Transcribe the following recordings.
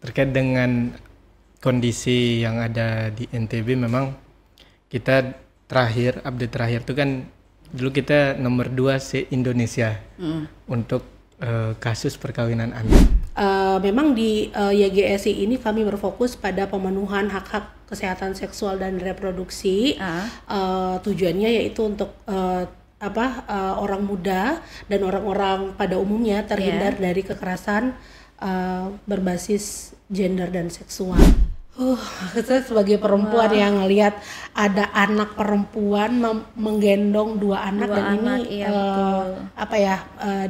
terkait dengan kondisi yang ada di NTB, memang kita update terakhir itu kan dulu kita nomor 2 se-Indonesia untuk kasus perkawinan anak. Memang di YGSI ini kami berfokus pada pemenuhan hak-hak kesehatan seksual dan reproduksi. Tujuannya yaitu untuk orang muda dan orang-orang pada umumnya terhindar dari kekerasan berbasis gender dan seksual. Saya sebagai perempuan yang ngelihat ada anak perempuan menggendong dua anak dan ini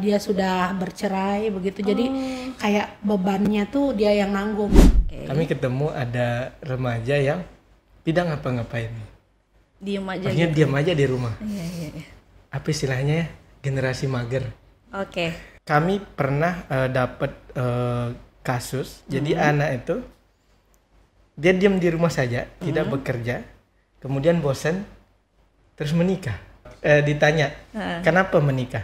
dia sudah bercerai begitu, jadi kayak bebannya tuh dia yang nanggung. Kami ketemu ada remaja yang tidak ngapa-ngapain, diem aja akhirnya gitu. diam aja di rumah. Iya. Apa istilahnya ya? Generasi mager. Oke. Kami pernah dapat kasus, jadi anak itu dia diam di rumah saja, tidak bekerja, kemudian bosan, terus menikah. Ditanya, kenapa menikah?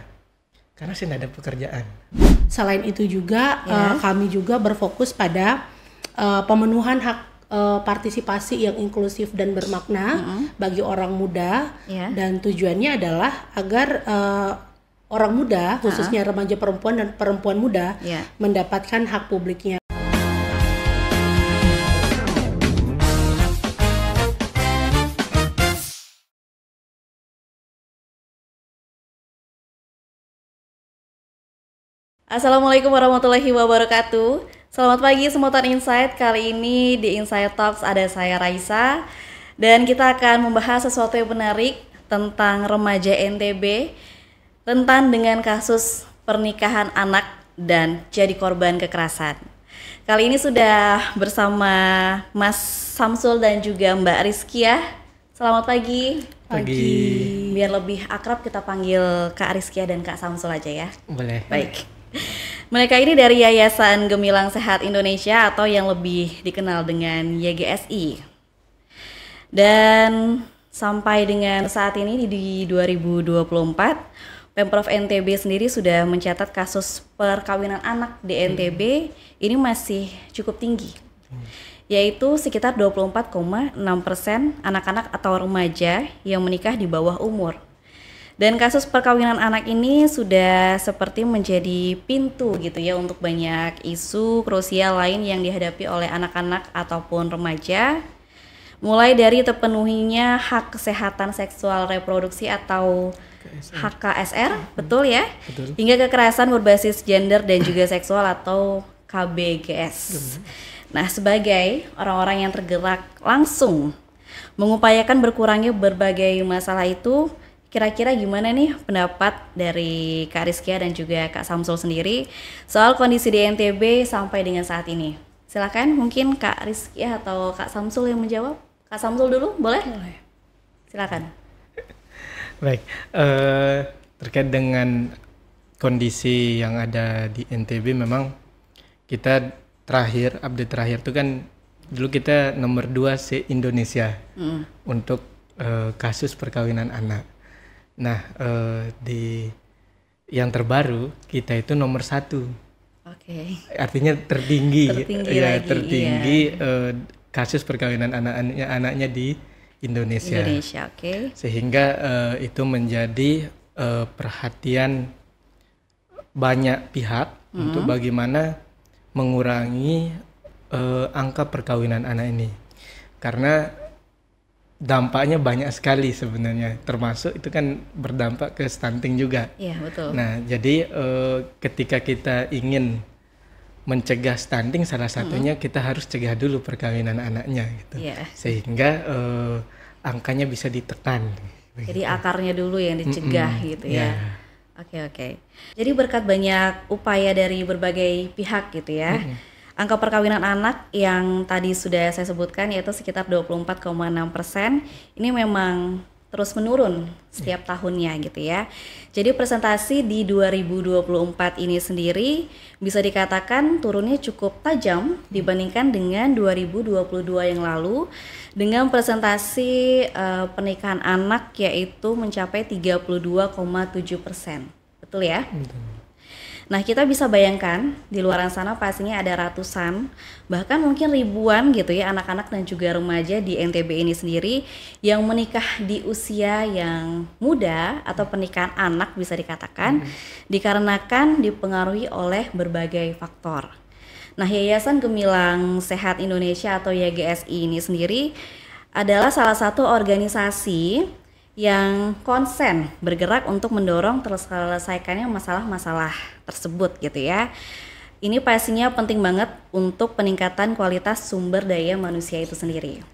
Karena saya tidak ada pekerjaan. Selain itu juga kami juga berfokus pada pemenuhan hak partisipasi yang inklusif dan bermakna bagi orang muda, dan tujuannya adalah agar orang muda, khususnya remaja perempuan dan perempuan muda, mendapatkan hak publiknya. Assalamualaikum warahmatullahi wabarakatuh. Selamat pagi Semutan Insight. Kali ini di Insight Talks ada saya Raisa, dan kita akan membahas sesuatu yang menarik tentang remaja NTB, rentan dengan kasus pernikahan anak dan jadi korban kekerasan. Kali ini sudah bersama Mas Samsul dan juga Mbak Rizkia. Selamat pagi. Pagi. Biar lebih akrab kita panggil Kak Rizkia dan Kak Samsul aja ya. Boleh. Baik. Mereka ini dari Yayasan Gemilang Sehat Indonesia atau yang lebih dikenal dengan YGSI. Dan sampai dengan saat ini di 2024, Pemprov NTB sendiri sudah mencatat kasus perkawinan anak di NTB ini masih cukup tinggi. Yaitu sekitar 24,6% anak-anak atau remaja yang menikah di bawah umur. Dan kasus perkawinan anak ini sudah seperti menjadi pintu gitu ya untuk banyak isu krusial lain yang dihadapi oleh anak-anak ataupun remaja. Mulai dari terpenuhinya hak kesehatan seksual reproduksi atau HKSR, betul ya? Betul. Hingga kekerasan berbasis gender dan juga seksual atau KBGS. Nah, sebagai orang-orang yang tergerak langsung mengupayakan berkurangnya berbagai masalah itu, kira-kira gimana nih pendapat dari Kak Rizkia dan juga Kak Samsul sendiri soal kondisi di NTB sampai dengan saat ini? Silakan, mungkin Kak Rizkia atau Kak Samsul yang menjawab. Kak Samsul dulu, boleh? Boleh. Silakan. Baik, terkait dengan kondisi yang ada di NTB, memang kita update terakhir itu kan dulu kita nomor 2 se-Indonesia untuk kasus perkawinan anak. Nah, di yang terbaru kita itu nomor 1. Oke. Artinya tertinggi lagi, kasus perkawinan anaknya di Indonesia. Oke. Sehingga itu menjadi perhatian banyak pihak untuk bagaimana mengurangi angka perkawinan anak ini, karena dampaknya banyak sekali sebenarnya, termasuk itu kan berdampak ke stunting juga. Iya, betul. Nah, jadi ketika kita ingin mencegah stunting, salah satunya kita harus cegah dulu perkawinan anaknya gitu. Sehingga angkanya bisa ditekan. Jadi akarnya dulu yang dicegah gitu ya. Oke. Jadi berkat banyak upaya dari berbagai pihak gitu ya. Angka perkawinan anak yang tadi sudah saya sebutkan yaitu sekitar 24,6%, ini memang terus menurun setiap tahunnya gitu ya. Jadi presentasi di 2024 ini sendiri bisa dikatakan turunnya cukup tajam dibandingkan dengan 2022 yang lalu, dengan presentasi pernikahan anak yaitu mencapai 32,7%. Betul ya? Nah, kita bisa bayangkan di luar sana pastinya ada ratusan, bahkan mungkin ribuan gitu ya anak-anak dan juga remaja di NTB ini sendiri yang menikah di usia yang muda atau pernikahan anak bisa dikatakan dikarenakan dipengaruhi oleh berbagai faktor. Nah, Yayasan Gemilang Sehat Indonesia atau YGSI ini sendiri adalah salah satu organisasi yang konsen bergerak untuk mendorong terselesaikannya masalah-masalah tersebut gitu ya. Ini pastinya penting banget untuk peningkatan kualitas sumber daya manusia itu sendiri.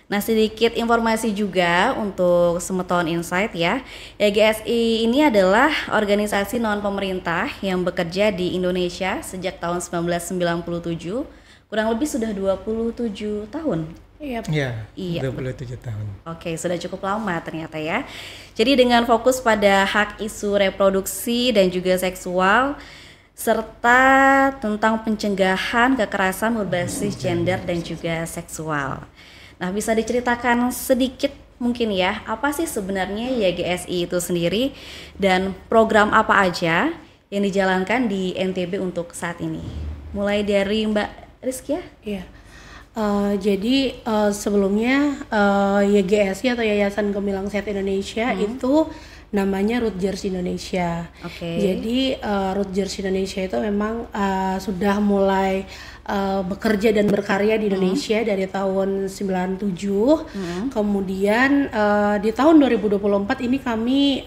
Nah, sedikit informasi juga untuk Semeton Insight ya. YGSI ini adalah organisasi non-pemerintah yang bekerja di Indonesia sejak tahun 1997, kurang lebih sudah 27 tahun. Iya, Iya. 27 tahun. Oke, sudah cukup lama ternyata ya. Jadi dengan fokus pada hak isu reproduksi dan juga seksual, serta tentang pencegahan kekerasan berbasis gender dan juga seksual. Nah, bisa diceritakan sedikit mungkin ya, apa sih sebenarnya YGSI itu sendiri dan program apa aja yang dijalankan di NTB untuk saat ini? Mulai dari Mbak Rizky ya? Iya. Jadi sebelumnya YGSI atau Yayasan Gemilang Sehat Indonesia itu namanya Rutgers Indonesia. Oke. Jadi Rutgers Indonesia itu memang sudah mulai bekerja dan berkarya di Indonesia dari tahun 97. Kemudian di tahun 2024 ini kami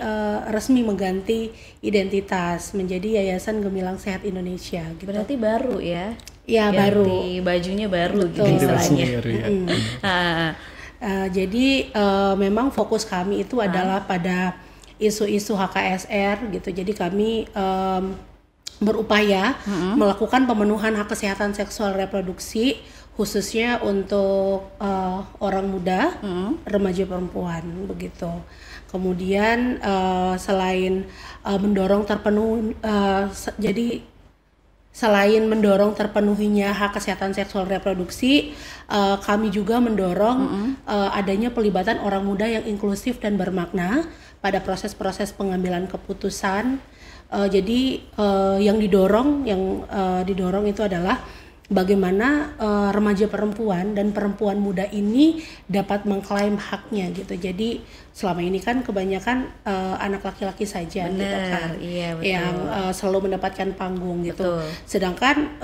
resmi mengganti identitas menjadi Yayasan Gemilang Sehat Indonesia gitu. Berarti baru ya? Ya, baru. Bajunya baru gitu Betul. istilahnya. Jadi memang fokus kami itu adalah pada isu-isu HKSR gitu. Jadi kami berupaya melakukan pemenuhan hak kesehatan seksual reproduksi khususnya untuk orang muda, remaja perempuan begitu. Kemudian selain mendorong selain mendorong terpenuhinya hak kesehatan seksual reproduksi, kami juga mendorong adanya pelibatan orang muda yang inklusif dan bermakna pada proses-proses pengambilan keputusan. Jadi yang didorong itu adalah bagaimana remaja perempuan dan perempuan muda ini dapat mengklaim haknya gitu. Jadi selama ini kan kebanyakan anak laki-laki saja gitu kan, iya, betul. yang selalu mendapatkan panggung gitu. Betul. Sedangkan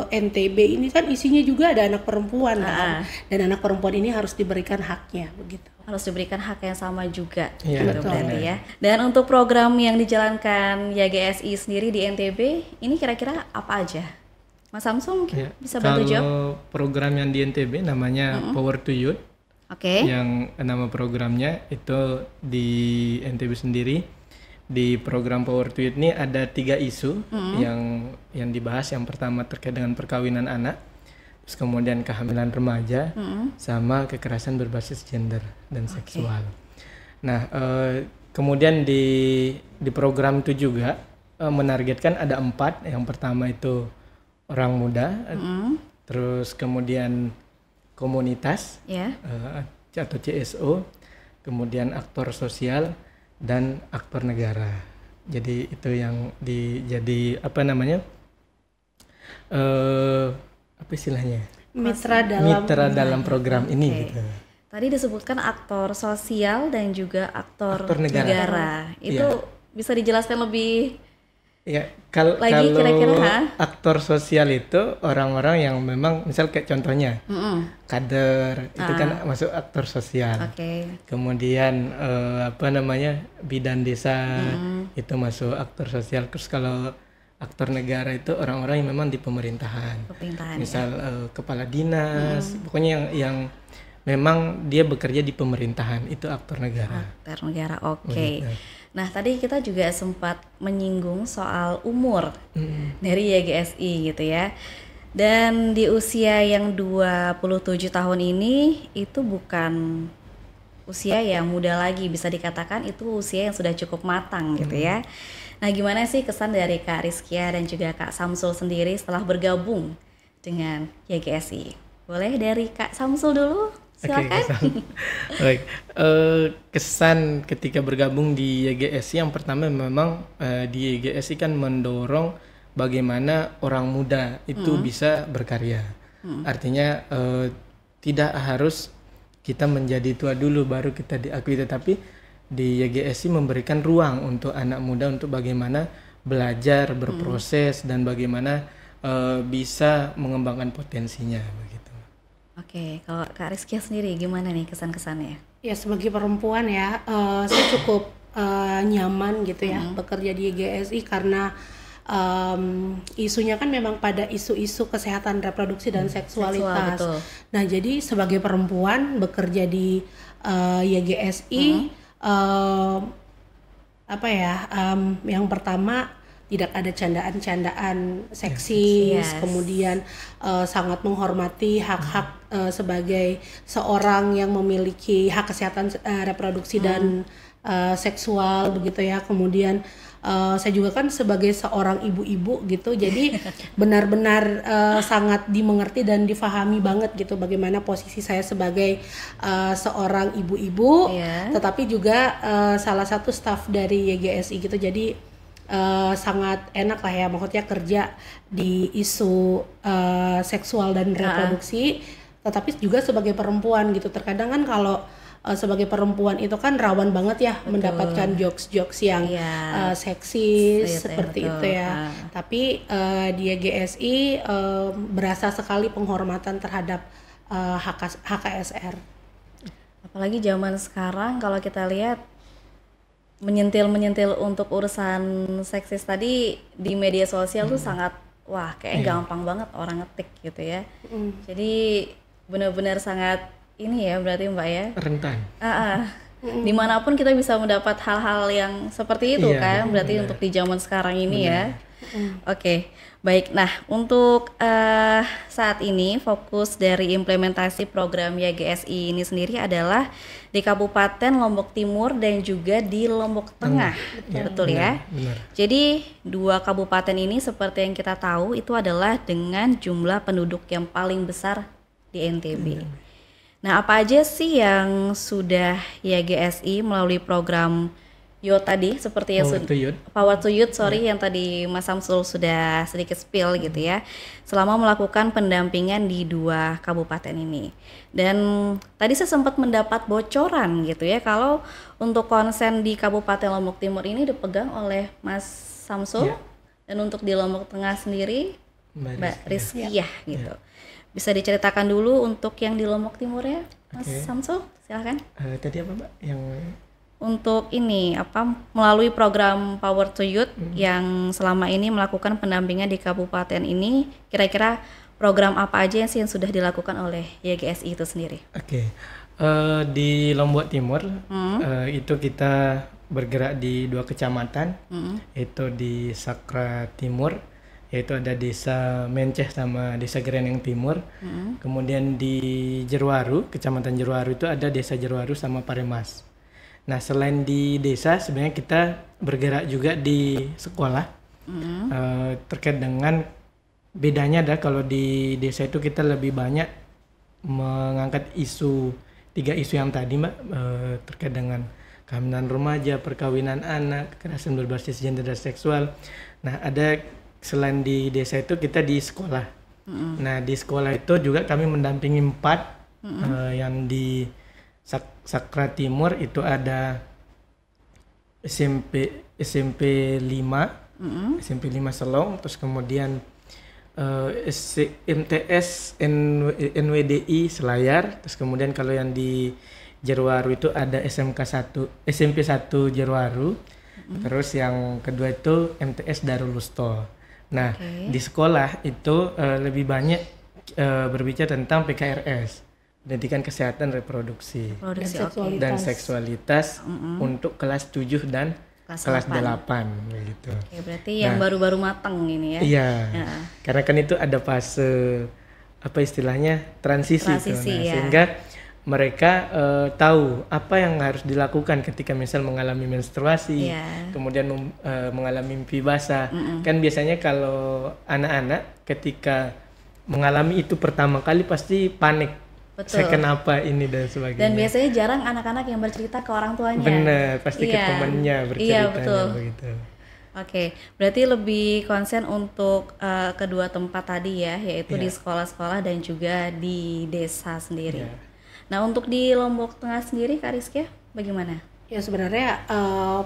NTB ini kan isinya juga ada anak perempuan kan, dan anak perempuan ini harus diberikan haknya begitu. Harus diberikan hak yang sama juga Iya, gitu betul. berarti ya. Dan untuk program yang dijalankan YGSI sendiri di NTB ini kira-kira apa aja? Mas Samsul mungkin Ya, bisa bantu jawab. kalau program yang di NTB namanya Power to Youth, Oke. yang nama programnya itu di NTB sendiri. Di program Power to Youth ini ada 3 isu yang dibahas. Yang pertama terkait dengan perkawinan anak, terus kemudian kehamilan remaja, sama kekerasan berbasis gender dan seksual. Nah, kemudian di program itu juga menargetkan ada 4. Yang pertama itu orang muda, terus kemudian komunitas Ya. atau CSO, kemudian aktor sosial dan aktor negara. Jadi itu yang jadi apa namanya? Apa istilahnya? Mitra dalam program ini gitu. Tadi disebutkan aktor sosial dan juga aktor negara. Itu bisa dijelaskan lebih Ya, Lagi kalau kira-kira, aktor sosial itu orang-orang yang memang misal kayak contohnya kader itu kan masuk aktor sosial. Oke. Kemudian apa namanya bidan desa itu masuk aktor sosial. Terus kalau aktor negara itu orang-orang yang memang di pemerintahan. Misal kepala dinas, pokoknya yang memang dia bekerja di pemerintahan itu aktor negara. Aktor negara, oke. Begitu. Nah, tadi kita juga sempat menyinggung soal umur dari YGSI gitu ya. Dan di usia yang 27 tahun ini itu bukan usia yang muda lagi, bisa dikatakan itu usia yang sudah cukup matang gitu ya. Nah, gimana sih kesan dari Kak Rizkia dan juga Kak Samsul sendiri setelah bergabung dengan YGSI? Boleh dari Kak Samsul dulu? Silakan. kesan. Baik. Kesan ketika bergabung di YGSI yang pertama memang di YGSI kan mendorong bagaimana orang muda itu bisa berkarya. Artinya tidak harus kita menjadi tua dulu baru kita diakui, tetapi di YGSI memberikan ruang untuk anak muda untuk bagaimana belajar, berproses dan bagaimana bisa mengembangkan potensinya begitu. Oke, kalau Kak Rizkia sendiri gimana nih kesan-kesannya? Ya sebagai perempuan ya, saya cukup nyaman gitu ya bekerja di YGSI karena isunya kan memang pada isu-isu kesehatan reproduksi dan seksualitas. Betul. Nah jadi sebagai perempuan bekerja di YGSI apa ya? Yang pertama tidak ada candaan-candaan seksis, Yes. kemudian sangat menghormati hak-hak sebagai seorang yang memiliki hak kesehatan reproduksi dan seksual begitu ya. Kemudian saya juga kan sebagai seorang ibu-ibu gitu, jadi benar-benar sangat dimengerti dan difahami banget gitu bagaimana posisi saya sebagai seorang ibu-ibu, tetapi juga salah satu staf dari YGSI gitu. Jadi sangat enak lah ya, maksudnya kerja di isu seksual dan reproduksi, tetapi juga sebagai perempuan gitu. Terkadang kan kalau sebagai perempuan itu kan rawan banget ya mendapatkan jokes-jokes yang seksis seperti itu ya. Tapi di YGSI berasa sekali penghormatan terhadap HKSR. Apalagi zaman sekarang kalau kita lihat menyentil untuk urusan seksis tadi di media sosial tuh sangat kayak gampang banget orang ngetik gitu ya. Jadi benar-benar sangat ini ya berarti Mbak ya. Rentan. Dimanapun kita bisa mendapat hal-hal yang seperti itu kan, berarti untuk di zaman sekarang ini ya. Oke, baik. Nah, untuk saat ini fokus dari implementasi program YGSI ini sendiri adalah di Kabupaten Lombok Timur dan juga di Lombok Tengah, betul ya? Benar. Jadi dua kabupaten ini seperti yang kita tahu itu adalah dengan jumlah penduduk yang paling besar di NTB. Nah, apa aja sih yang sudah YGSI melalui program YOT tadi seperti yang Power to Youth yang tadi Mas Samsul sudah sedikit spill gitu ya, selama melakukan pendampingan di dua kabupaten ini. Dan tadi saya sempat mendapat bocoran gitu ya, kalau untuk konsen di Kabupaten Lombok Timur ini dipegang oleh Mas Samsul, dan untuk di Lombok Tengah sendiri Mbak Rizkia gitu. Bisa diceritakan dulu untuk yang di Lombok Timur ya, Mas Samsul, silahkan. Tadi apa Mbak? Yang untuk ini melalui program Power to Youth yang selama ini melakukan pendampingan di kabupaten ini, kira-kira program apa aja yang sudah dilakukan oleh YGSI itu sendiri? Di Lombok Timur itu kita bergerak di dua kecamatan, yaitu di Sakra Timur, yaitu ada desa Menceh sama desa Gereneng Timur. Kemudian di Jeruwaru, kecamatan Jeruwaru itu ada desa Jeruwaru sama Paremas. Nah, selain di desa, sebenarnya kita bergerak juga di sekolah. Terkait dengan bedanya kalau di desa itu kita lebih banyak mengangkat tiga isu yang tadi Mbak, terkait dengan kehamilan remaja, perkawinan anak, kekerasan berbasis gender dan seksual. Nah, ada selain di desa itu kita di sekolah. Nah, di sekolah itu juga kami mendampingi 4 yang di Sakra Timur itu ada SMP 5 Selong, terus kemudian MTS NWDI Selayar, terus kemudian kalau yang di Jeruwaru itu ada SMP 1 Jeruwaru, terus yang kedua itu MTS Darul Wusto. Nah, di sekolah itu lebih banyak berbicara tentang PKRS, pendidikan kesehatan reproduksi dan seksualitas untuk kelas 7 dan kelas 8 gitu. Oke, berarti yang baru-baru matang ini ya. Iya. Karena kan itu ada fase istilahnya transisi sehingga mereka tahu apa yang harus dilakukan ketika misal mengalami menstruasi, kemudian mengalami mimpi basah. Kan biasanya kalau anak-anak ketika mengalami itu pertama kali pasti panik. Betul. kenapa ini dan sebagainya. Dan biasanya jarang anak-anak yang bercerita ke orang tuanya. Bener, pasti ke Iya. temennya Iya, berceritanya betul. begitu. Oke, berarti lebih konsen untuk kedua tempat tadi ya, yaitu di Iya. sekolah-sekolah dan juga di desa sendiri. Iya. Nah, untuk di Lombok Tengah sendiri, Kak Rizkia, bagaimana? Ya sebenarnya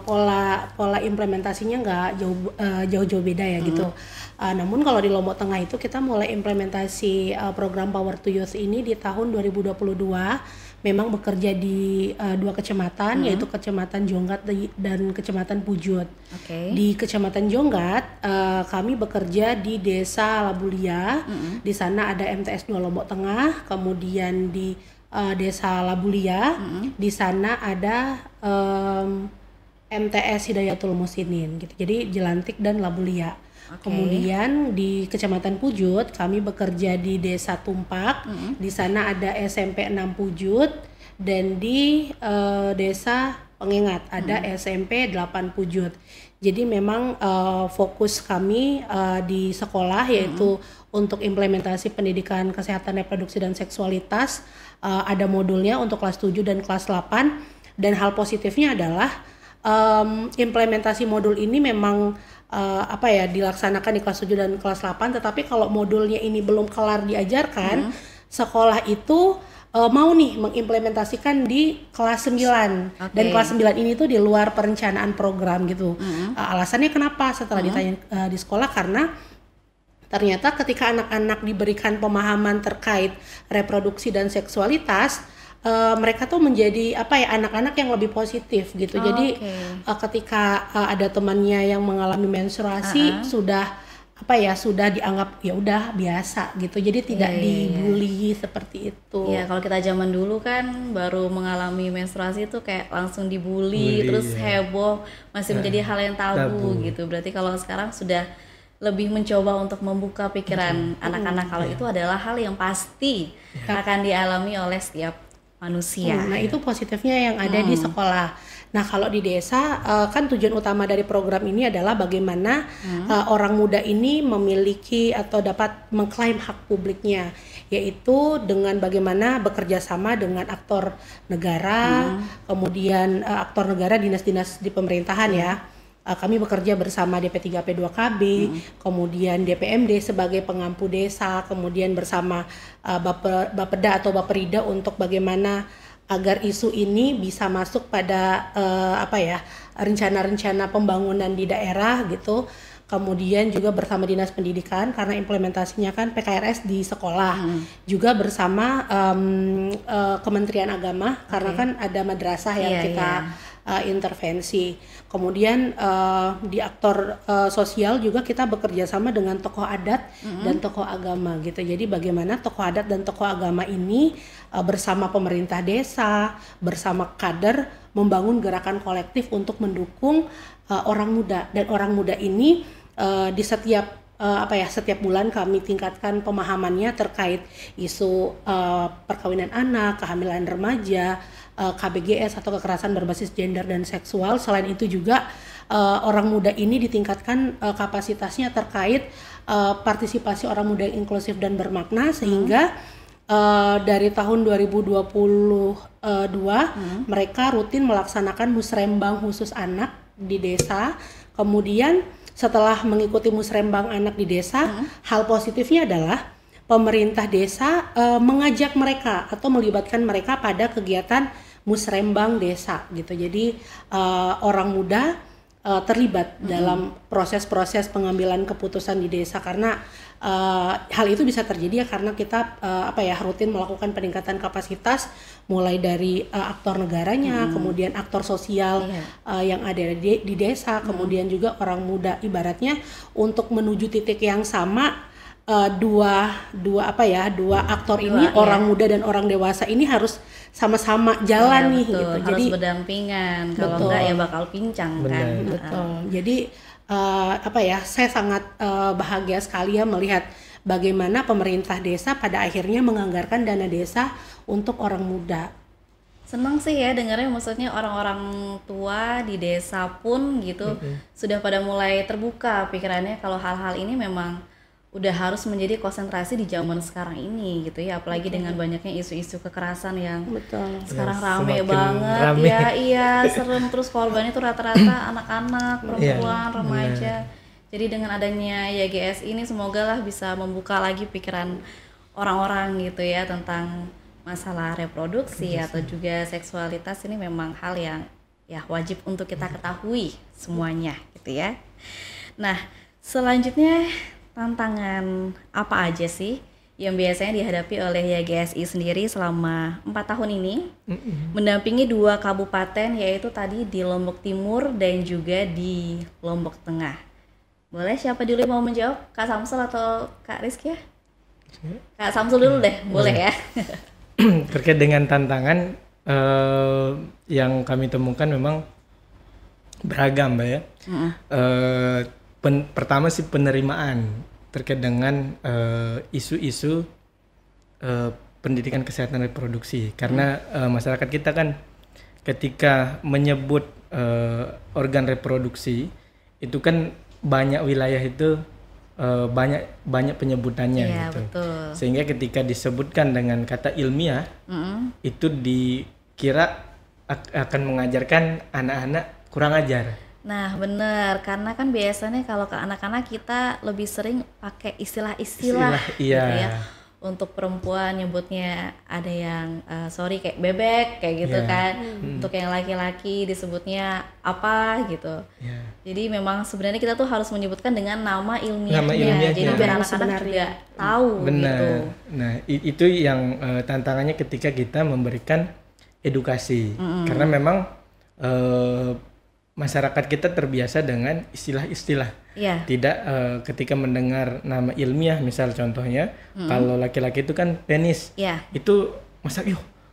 pola implementasinya nggak jauh-jauh beda ya gitu. Namun kalau di Lombok Tengah itu kita mulai implementasi program Power to Youth ini di tahun 2022. Memang bekerja di 2 kecamatan, yaitu Kecamatan Jonggat dan Kecamatan Pujut. Oke. Di Kecamatan Jonggat kami bekerja di Desa Labulia. Di sana ada MTS 2 Lombok Tengah, kemudian di Desa Labulia, di sana ada MTS Hidayatul Musinin gitu. Jadi Jelantik dan Labulia. Oke. Kemudian di Kecamatan Pujut kami bekerja di Desa Tumpak. Di sana ada SMP 6 Pujut, dan di Desa Pengengat ada SMP 8 Pujut. Jadi memang fokus kami di sekolah yaitu untuk implementasi pendidikan kesehatan reproduksi dan seksualitas. Ada modulnya untuk kelas 7 dan kelas 8, dan hal positifnya adalah implementasi modul ini memang dilaksanakan di kelas 7 dan kelas 8, tetapi kalau modulnya ini belum kelar diajarkan, sekolah itu mau nih mengimplementasikan di kelas 9. Oke. Dan kelas 9 ini tuh di luar perencanaan program gitu. Alasannya kenapa? Setelah ditanya di sekolah, karena ternyata ketika anak-anak diberikan pemahaman terkait reproduksi dan seksualitas, mereka tuh menjadi anak-anak yang lebih positif gitu. Jadi ketika ada temannya yang mengalami menstruasi, sudah dianggap ya udah biasa gitu. Jadi tidak dibully seperti itu. Ya, kalau kita zaman dulu kan baru mengalami menstruasi itu kayak langsung dibully, terus heboh, masih menjadi hal yang tabu gitu. Berarti kalau sekarang sudah lebih mencoba untuk membuka pikiran anak-anak kalau itu adalah hal yang pasti akan dialami oleh setiap manusia. Nah itu positifnya yang ada di sekolah. Nah kalau di desa kan tujuan utama dari program ini adalah bagaimana orang muda ini memiliki atau dapat mengklaim hak publiknya, yaitu dengan bagaimana bekerja sama dengan aktor negara, kemudian aktor negara, dinas-dinas di pemerintahan ya. Kami bekerja bersama DP3P2KB, kemudian DPMD sebagai pengampu desa, kemudian bersama Bapeda atau Baperida untuk bagaimana agar isu ini bisa masuk pada rencana-rencana pembangunan di daerah gitu. Kemudian juga bersama Dinas Pendidikan karena implementasinya kan PKRS di sekolah, juga bersama Kementerian Agama karena kan ada madrasah yang kita intervensi. Kemudian di aktor sosial juga kita bekerja sama dengan tokoh adat dan tokoh agama gitu. Jadi bagaimana tokoh adat dan tokoh agama ini bersama pemerintah desa, bersama kader membangun gerakan kolektif untuk mendukung orang muda, dan orang muda ini di setiap setiap bulan kami tingkatkan pemahamannya terkait isu perkawinan anak, kehamilan remaja, KBGS atau kekerasan berbasis gender dan seksual. Selain itu juga orang muda ini ditingkatkan kapasitasnya terkait partisipasi orang muda yang inklusif dan bermakna, sehingga dari tahun 2022 mereka rutin melaksanakan musrembang khusus anak di desa. Kemudian setelah mengikuti musrembang anak di desa, hal positifnya adalah pemerintah desa mengajak mereka atau melibatkan mereka pada kegiatan musrembang desa gitu. Jadi orang muda terlibat dalam proses-proses pengambilan keputusan di desa, karena hal itu bisa terjadi ya karena kita rutin melakukan peningkatan kapasitas mulai dari aktor negaranya, kemudian aktor sosial yang ada di desa, kemudian juga orang muda, ibaratnya untuk menuju titik yang sama. Dua aktor ini, orang muda dan orang dewasa ini harus sama-sama jalan nih betul. gitu. Harus Jadi berdampingan, kalau enggak ya bakal pincang kan. betul. Jadi saya sangat bahagia sekali ya melihat bagaimana pemerintah desa pada akhirnya menganggarkan dana desa untuk orang muda. Senang sih ya dengarnya, maksudnya orang-orang tua di desa pun gitu sudah pada mulai terbuka pikirannya kalau hal-hal ini memang udah harus menjadi konsentrasi di zaman sekarang ini gitu ya, apalagi dengan banyaknya isu-isu kekerasan yang sekarang rame banget rame. ya, iya serem, terus korbannya tuh rata-rata anak-anak, perempuan, remaja. Jadi dengan adanya YGS ini semoga lah bisa membuka lagi pikiran orang-orang gitu ya tentang masalah reproduksi atau juga seksualitas. Ini memang hal yang ya wajib untuk kita ketahui semuanya gitu ya. Nah, selanjutnya tantangan apa aja sih yang biasanya dihadapi oleh YGSI sendiri selama 4 tahun ini mendampingi 2 kabupaten, yaitu tadi di Lombok Timur dan juga di Lombok Tengah. Boleh siapa dulu yang mau menjawab? Kak Samsul atau Kak Rizky ya? Kak Samsul dulu deh, boleh ya? Terkait dengan tantangan yang kami temukan memang beragam, Mbak ya. Pertama sih penerimaan terkait dengan isu-isu pendidikan kesehatan reproduksi, karena masyarakat kita kan ketika menyebut organ reproduksi itu kan banyak wilayah itu banyak penyebutannya gitu. Betul. Sehingga ketika disebutkan dengan kata ilmiah itu dikira akan mengajarkan anak-anak kurang ajar. Nah benar, karena kan biasanya kalau ke anak-anak kita lebih sering pakai istilah-istilah gitu ya. Untuk perempuan nyebutnya ada yang sorry kayak bebek kayak gitu kan. Untuk yang laki-laki disebutnya apa gitu. Jadi memang sebenarnya kita tuh harus menyebutkan dengan nama ilmiahnya. Jadi biar anak-anak juga tahu. Benar. Gitu. Nah itu yang tantangannya ketika kita memberikan edukasi, karena memang masyarakat kita terbiasa dengan istilah-istilah. Tidak ketika mendengar nama ilmiah, misal contohnya kalau laki-laki itu kan penis, itu masa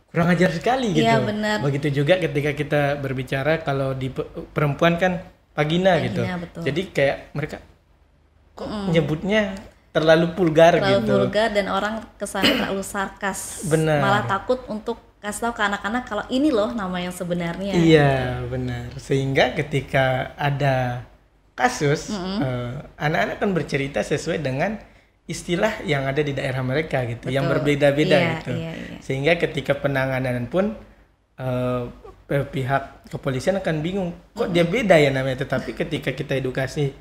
kurang ajar sekali gitu. Bener. Begitu juga ketika kita berbicara kalau di perempuan kan vagina gitu. Betul. Jadi kayak mereka kok nyebutnya terlalu vulgar gitu. Terlalu vulgar dan orang kesannya terlalu sarkas. Benar. Malah takut untuk kasih tahu ke anak-anak kalau ini loh nama yang sebenarnya. Iya benar. Sehingga ketika ada kasus, anak-anak kan bercerita sesuai dengan istilah yang ada di daerah mereka gitu. Betul. Yang berbeda-beda gitu. Sehingga ketika penanganan pun pihak kepolisian akan bingung kok dia beda ya namanya. Tetapi ketika kita edukasi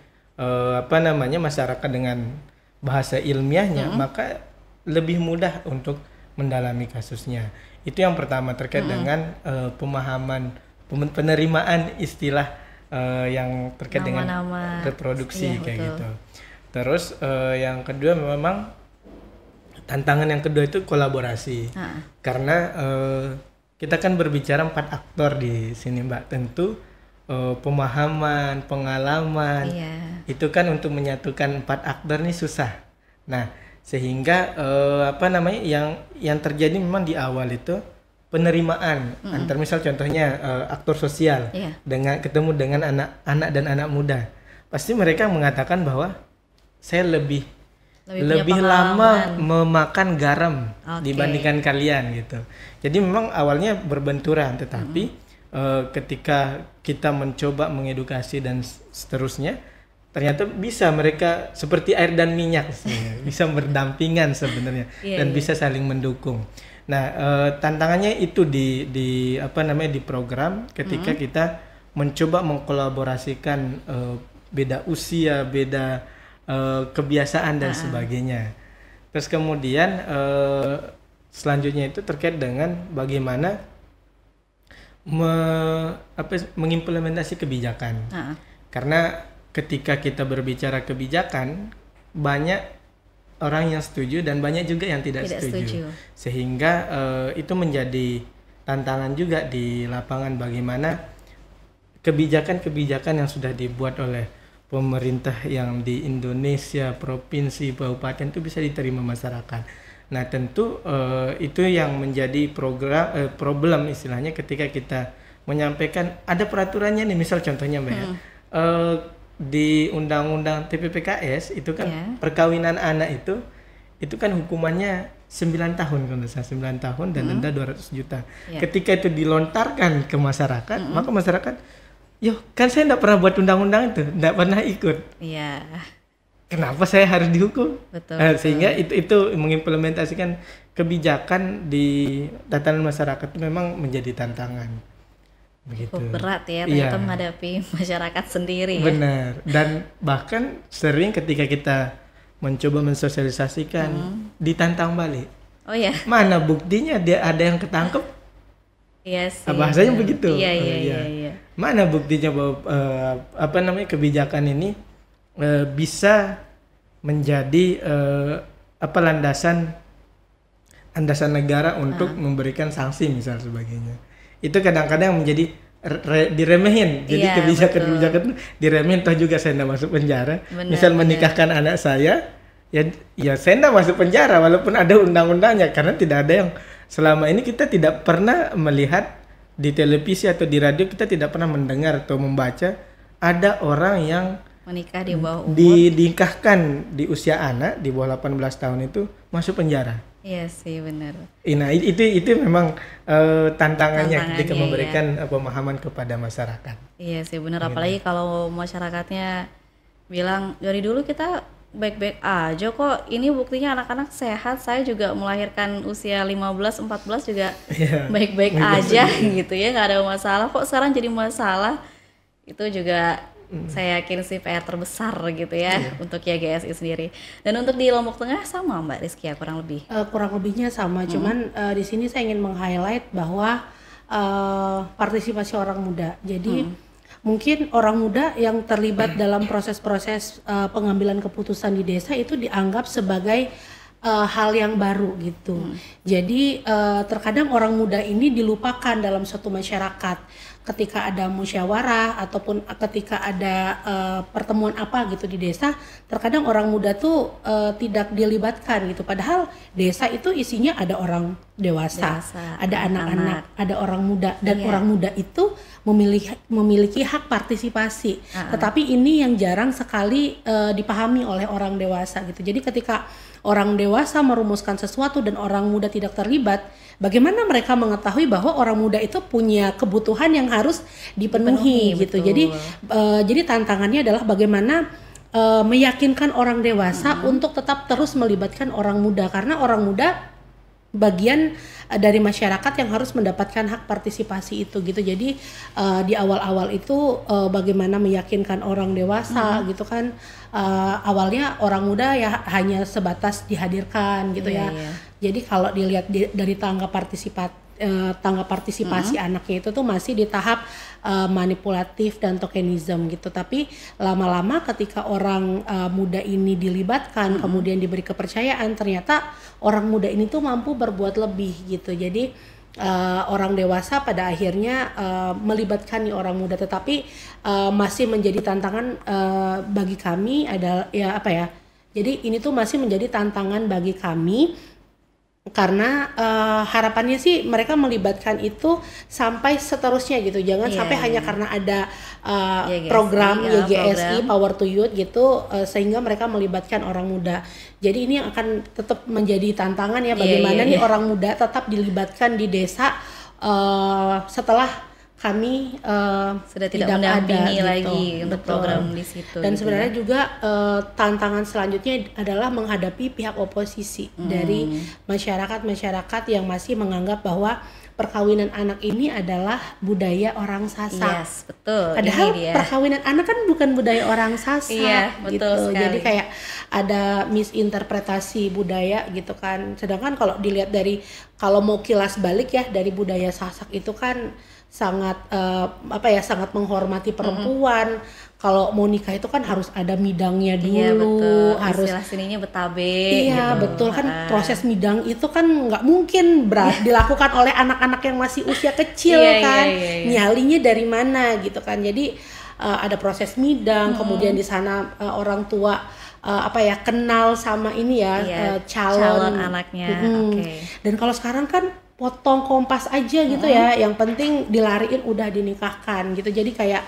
masyarakat dengan bahasa ilmiahnya, maka lebih mudah untuk mendalami kasusnya. Itu yang pertama terkait dengan pemahaman penerimaan istilah yang terkait dengan reproduksi kayak gitu. Terus yang kedua memang tantangan yang kedua itu kolaborasi. Karena kita kan berbicara 4 aktor di sini, Mbak. Tentu pemahaman, pengalaman itu kan untuk menyatukan 4 aktor ini susah. Nah, sehingga yang terjadi memang di awal itu penerimaan antar, misal contohnya aktor sosial dengan ketemu dengan anak-anak dan anak muda, pasti mereka mengatakan bahwa saya lebih lama memakan garam dibandingkan kalian gitu. Jadi memang awalnya berbenturan, tetapi ketika kita mencoba mengedukasi dan seterusnya, ternyata bisa mereka seperti air dan minyak bisa berdampingan sebenarnya dan bisa saling mendukung. Nah, tantangannya itu di program ketika kita mencoba mengkolaborasikan beda usia, beda kebiasaan dan sebagainya. Terus kemudian selanjutnya itu terkait dengan bagaimana mengimplementasi kebijakan. Karena ketika kita berbicara kebijakan, banyak orang yang setuju dan banyak juga yang tidak setuju. Sehingga itu menjadi tantangan juga di lapangan, bagaimana kebijakan-kebijakan yang sudah dibuat oleh pemerintah yang di Indonesia, provinsi, kabupaten itu bisa diterima masyarakat. Nah tentu itu yang menjadi problem istilahnya ketika kita menyampaikan ada peraturannya nih, misal contohnya Mbak di Undang-Undang TPPKS itu kan perkawinan anak itu kan hukumannya 9 tahun kalau tidak salah, 9 tahun dan denda 200 juta. Ketika itu dilontarkan ke masyarakat, maka masyarakat, kan saya tidak pernah buat undang-undang itu, tidak pernah ikut. kenapa saya harus dihukum? Betul. Sehingga itu mengimplementasikan kebijakan di tatanan masyarakat itu memang menjadi tantangan. Begitu. Berat ya ternyata menghadapi masyarakat sendiri. Benar. Dan bahkan sering ketika kita mencoba mensosialisasikan ditantang balik. Oh ya. Mana buktinya dia ada yang ketangkep? Iya sih. Bahasanya begitu. Iya. Mana buktinya bahwa kebijakan ini bisa menjadi landasan negara untuk memberikan sanksi misal sebagainya. Itu kadang-kadang menjadi diremehin. Jadi kebijakan-kebijakan itu diremehin, toh juga saya enggak masuk penjara. Misal menikahkan anak saya, ya saya enggak masuk penjara walaupun ada undang-undangnya, karena tidak ada yang selama ini kita tidak pernah melihat di televisi atau di radio, kita tidak pernah mendengar atau membaca ada orang yang menikah di bawah umur, dinikahkan di usia anak di bawah 18 tahun itu masuk penjara. Iya sih, benar. Nah itu memang tantangannya ketika memberikan pemahaman kepada masyarakat. Iya sih benar, apalagi kalau masyarakatnya bilang dari dulu kita baik-baik aja kok, ini buktinya anak-anak sehat, saya juga melahirkan usia 15-14 juga baik-baik aja gitu ya, nggak ada masalah, kok sekarang jadi masalah. Itu juga saya yakin sih PR terbesar gitu ya untuk YGSI sendiri. Dan untuk di Lombok Tengah sama Mbak Rizky ya kurang lebih? Kurang lebihnya sama, cuman di sini saya ingin meng-highlight bahwa partisipasi orang muda. Jadi mungkin orang muda yang terlibat dalam proses-proses pengambilan keputusan di desa itu dianggap sebagai hal yang baru gitu. Jadi terkadang orang muda ini dilupakan dalam suatu masyarakat. Ketika ada musyawarah ataupun ketika ada pertemuan apa gitu di desa, terkadang orang muda tuh tidak dilibatkan gitu. Padahal desa itu isinya ada orang dewasa, ada anak-anak, ada orang muda, dan orang muda itu memiliki hak partisipasi. Tetapi ini yang jarang sekali dipahami oleh orang dewasa gitu. Jadi ketika orang dewasa merumuskan sesuatu dan orang muda tidak terlibat, bagaimana mereka mengetahui bahwa orang muda itu punya kebutuhan yang harus dipenuhi gitu. Jadi tantangannya adalah bagaimana meyakinkan orang dewasa untuk tetap terus melibatkan orang muda, karena orang muda bagian dari masyarakat yang harus mendapatkan hak partisipasi itu gitu. Jadi di awal-awal itu bagaimana meyakinkan orang dewasa gitu kan. Awalnya orang muda ya hanya sebatas dihadirkan gitu ya. Jadi kalau dilihat dari tangga partisipasi anaknya itu tuh masih di tahap manipulatif dan tokenism gitu. Tapi lama-lama ketika orang muda ini dilibatkan, kemudian diberi kepercayaan, ternyata orang muda ini tuh mampu berbuat lebih gitu. Jadi orang dewasa pada akhirnya melibatkan nih orang muda, tetapi masih menjadi tantangan bagi kami adalah jadi ini tuh masih menjadi tantangan bagi kami, karena harapannya sih mereka melibatkan itu sampai seterusnya gitu, jangan sampai hanya karena ada program YGSI Power to Youth gitu sehingga mereka melibatkan orang muda. Jadi ini akan tetap menjadi tantangan ya, bagaimana nih orang muda tetap dilibatkan di desa setelah kami sudah tidak mendampingi lagi gitu. Untuk program di situ. Dan gitu sebenarnya juga tantangan selanjutnya adalah menghadapi pihak oposisi dari masyarakat yang masih menganggap bahwa perkawinan anak ini adalah budaya orang Sasak. Yes, betul. Padahal perkawinan anak kan bukan budaya orang Sasak. Iya, betul sekali. Jadi kayak ada misinterpretasi budaya gitu kan. Sedangkan kalau dilihat kalau mau kilas balik ya dari budaya Sasak itu kan sangat sangat menghormati perempuan. Kalau mau nikah itu kan harus ada midangnya dulu, iya, betul. Harus istilah sininya betabe. Iya gitu. Betul kan, proses midang itu kan nggak mungkin dilakukan oleh anak-anak yang masih usia kecil kan, nyalinya dari mana gitu kan. Jadi ada proses midang, kemudian di sana orang tua kenal sama ini calon anaknya. Dan kalau sekarang kan potong kompas aja gitu ya, yang penting dilariin udah dinikahkan gitu. Jadi kayak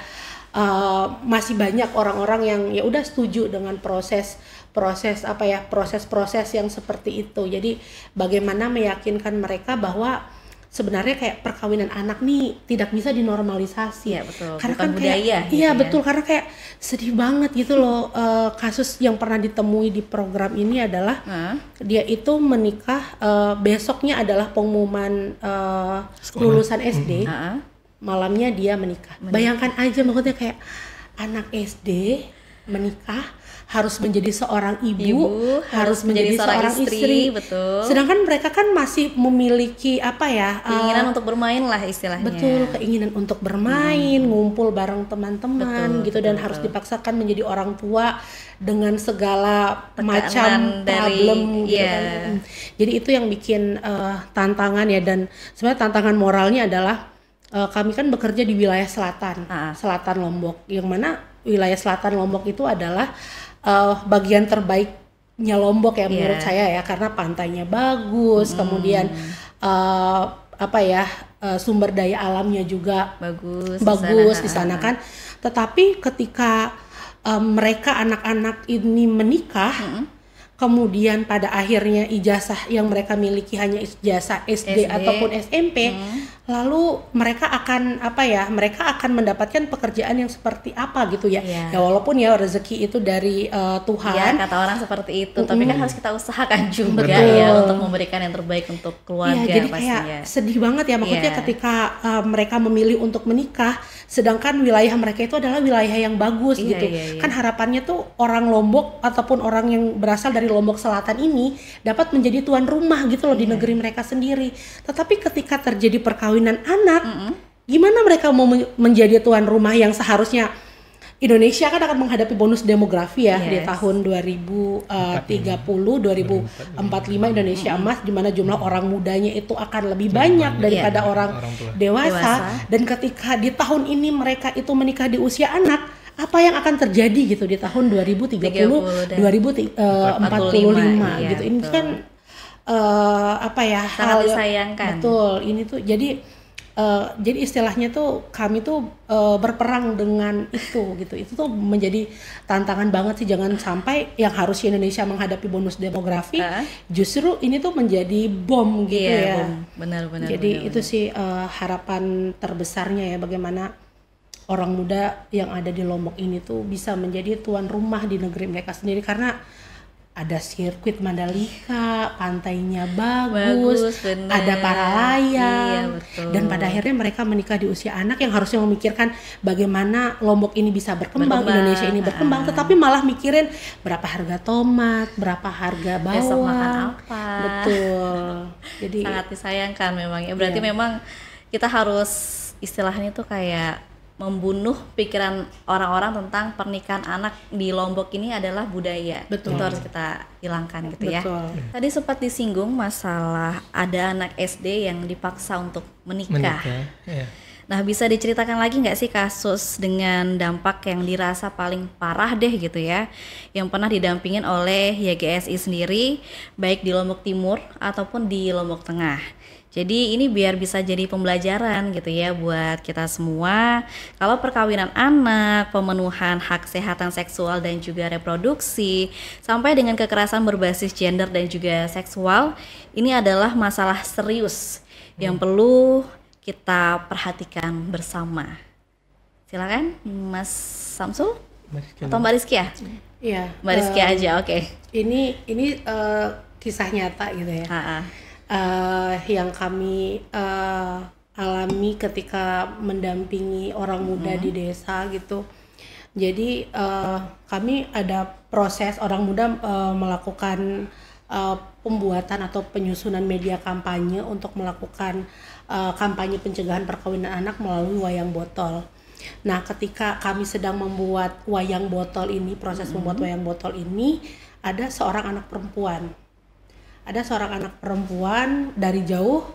masih banyak orang-orang yang ya udah setuju dengan proses yang seperti itu. Jadi bagaimana meyakinkan mereka bahwa sebenarnya kayak perkawinan anak nih tidak bisa dinormalisasi. Iya betul. Karena Bukan kan budaya. kayak, Gitu iya ya. betul, karena kayak sedih banget gitu loh. Kasus yang pernah ditemui di program ini adalah dia itu menikah, besoknya adalah pengumuman lulusan SD, malamnya dia menikah. Bayangkan aja, maksudnya kayak anak SD menikah, harus menjadi seorang ibu, harus menjadi seorang istri. Betul. Sedangkan mereka kan masih memiliki apa ya? Keinginan untuk bermain lah istilahnya. Betul, keinginan untuk bermain, ngumpul bareng teman-teman gitu, dan harus dipaksakan menjadi orang tua dengan segala macam problem gitu kan. Jadi itu yang bikin tantangan ya, dan sebenarnya tantangan moralnya adalah kami kan bekerja di wilayah selatan, selatan Lombok, yang mana wilayah selatan Lombok itu adalah bagian terbaiknya Lombok ya menurut saya ya, karena pantainya bagus, kemudian sumber daya alamnya juga bagus di sana kan. Tetapi ketika mereka anak-anak ini menikah, kemudian pada akhirnya ijazah yang mereka miliki hanya ijazah SD ataupun SMP, lalu mereka akan mereka akan mendapatkan pekerjaan yang seperti apa gitu ya. Ya walaupun ya rezeki itu dari Tuhan. Ya kata orang seperti itu, tapi kan harus kita usahakan juga ya untuk memberikan yang terbaik untuk keluarga. Ya, jadi pastinya. kayak sedih banget ya, maksudnya ketika mereka memilih untuk menikah, sedangkan wilayah mereka itu adalah wilayah yang bagus gitu. Kan harapannya tuh orang Lombok ataupun orang yang berasal dari Lombok Selatan ini dapat menjadi tuan rumah gitu loh di negeri mereka sendiri. Tetapi ketika terjadi perkawinan anak, gimana mereka mau menjadi tuan rumah yang seharusnya Indonesia kan akan menghadapi bonus demografi ya di tahun 2030, 2045 Indonesia emas, di mana jumlah orang mudanya itu akan lebih banyak daripada orang dewasa. Dan ketika di tahun ini mereka itu menikah di usia anak, apa yang akan terjadi gitu di tahun 2030, 2045 gitu. Ini kan sangat disayangkan. Betul, ini tuh jadi istilahnya tuh kami tuh berperang dengan itu gitu. Itu tuh menjadi tantangan banget sih, jangan sampai yang harusnya Indonesia menghadapi bonus demografi justru ini tuh menjadi bom gitu ya. Benar. Jadi itu sih harapan terbesarnya ya, bagaimana orang muda yang ada di Lombok ini tuh bisa menjadi tuan rumah di negeri mereka sendiri, karena ada sirkuit Mandalika, pantainya bagus, ada para layang, dan pada akhirnya mereka menikah di usia anak yang harusnya memikirkan bagaimana Lombok ini bisa berkembang, Indonesia ini berkembang, tetapi malah mikirin berapa harga tomat, berapa harga bawang, besok makan apa. Betul. Jadi sangat disayangkan memang ya. Berarti memang kita harus istilahnya tuh kayak membunuh pikiran orang-orang tentang pernikahan anak di Lombok ini adalah budaya. Betul. Itu harus kita hilangkan gitu ya. Betul. Tadi sempat disinggung masalah ada anak SD yang dipaksa untuk menikah. Nah, bisa diceritakan lagi nggak sih kasus dengan dampak yang dirasa paling parah deh gitu ya, yang pernah didampingin oleh YGSI sendiri, baik di Lombok Timur ataupun di Lombok Tengah. Jadi ini biar bisa jadi pembelajaran gitu ya buat kita semua. Kalau perkawinan anak, pemenuhan hak kesehatan seksual dan juga reproduksi, sampai dengan kekerasan berbasis gender dan juga seksual, ini adalah masalah serius yang perlu kita perhatikan bersama. Silakan Mas Samsul atau Mbak Rizky ya? Iya. Mbak Rizky aja, oke. Ini kisah nyata gitu ya. Yang kami alami ketika mendampingi orang muda di desa gitu. Jadi kami ada proses orang muda melakukan pembuatan atau penyusunan media kampanye untuk melakukan kampanye pencegahan perkawinan anak melalui wayang botol. Nah, ketika kami sedang membuat wayang botol ini, proses membuat wayang botol ini, ada seorang anak perempuan. Ada seorang anak perempuan dari jauh,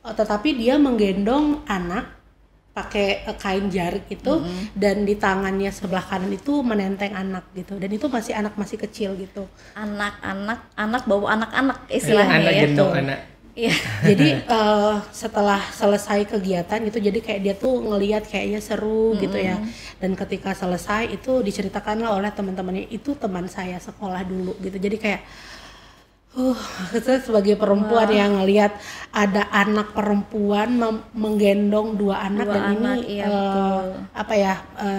tetapi dia menggendong anak pakai kain jarik itu, dan di tangannya sebelah kanan itu menenteng anak gitu, dan itu masih anak masih kecil gitu. Anak bawa anak-anak istilahnya anak ya. gendong anak. Iya. Jadi setelah selesai kegiatan gitu, jadi kayak dia tuh ngelihat kayaknya seru gitu ya, dan ketika selesai itu diceritakanlah oleh teman-temannya, itu teman saya sekolah dulu gitu. Jadi kayak Saya sebagai perempuan yang ngelihat ada anak perempuan menggendong dua anak dan ini iya, betul. apa ya,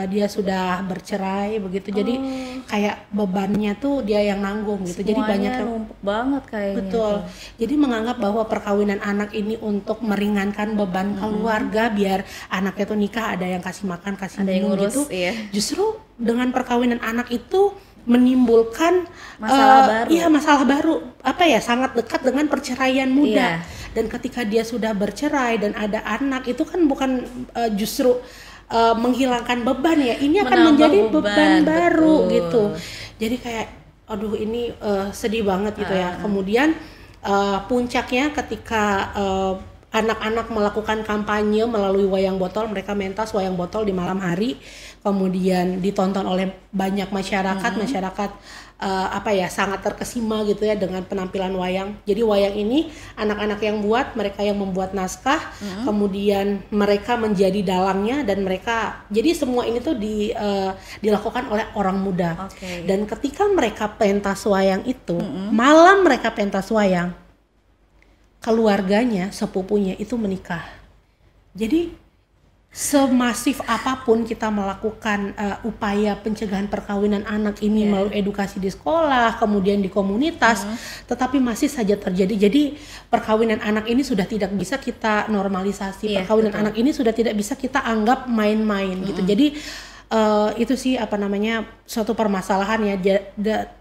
dia sudah bercerai begitu, jadi kayak bebannya tuh dia yang nanggung gitu. Jadi banyak yang numpuk banget kayaknya. betul. Jadi menganggap bahwa perkawinan anak ini untuk meringankan beban keluarga, biar anaknya tuh nikah ada yang kasih makan, kasih Ada yang minum ngurus, gitu. iya. Justru dengan perkawinan anak itu menimbulkan Masalah baru. Iya, masalah baru. Apa ya, sangat dekat dengan perceraian muda. Iya. Dan ketika dia sudah bercerai dan ada anak, itu kan bukan justru menghilangkan beban ya. Ini akan Menambah menjadi beban, beban baru betul. gitu. Jadi kayak aduh ini sedih banget gitu ya. Kemudian puncaknya ketika anak-anak melakukan kampanye melalui wayang botol, mereka mentas wayang botol di malam hari, kemudian ditonton oleh banyak masyarakat apa ya, sangat terkesima gitu ya dengan penampilan wayang. Jadi wayang ini anak-anak yang buat, mereka yang membuat naskah, kemudian mereka menjadi dalangnya, dan mereka, jadi semua ini tuh dilakukan oleh orang muda. Dan ketika mereka pentas wayang itu, malam mereka pentas wayang, keluarganya, sepupunya itu menikah. Jadi semasif apapun kita melakukan upaya pencegahan perkawinan anak ini melalui edukasi di sekolah, kemudian di komunitas, tetapi masih saja terjadi. Jadi perkawinan anak ini sudah tidak bisa kita normalisasi. Perkawinan anak ini sudah tidak bisa kita anggap main-main gitu. Jadi itu sih apa namanya, suatu permasalahan ya,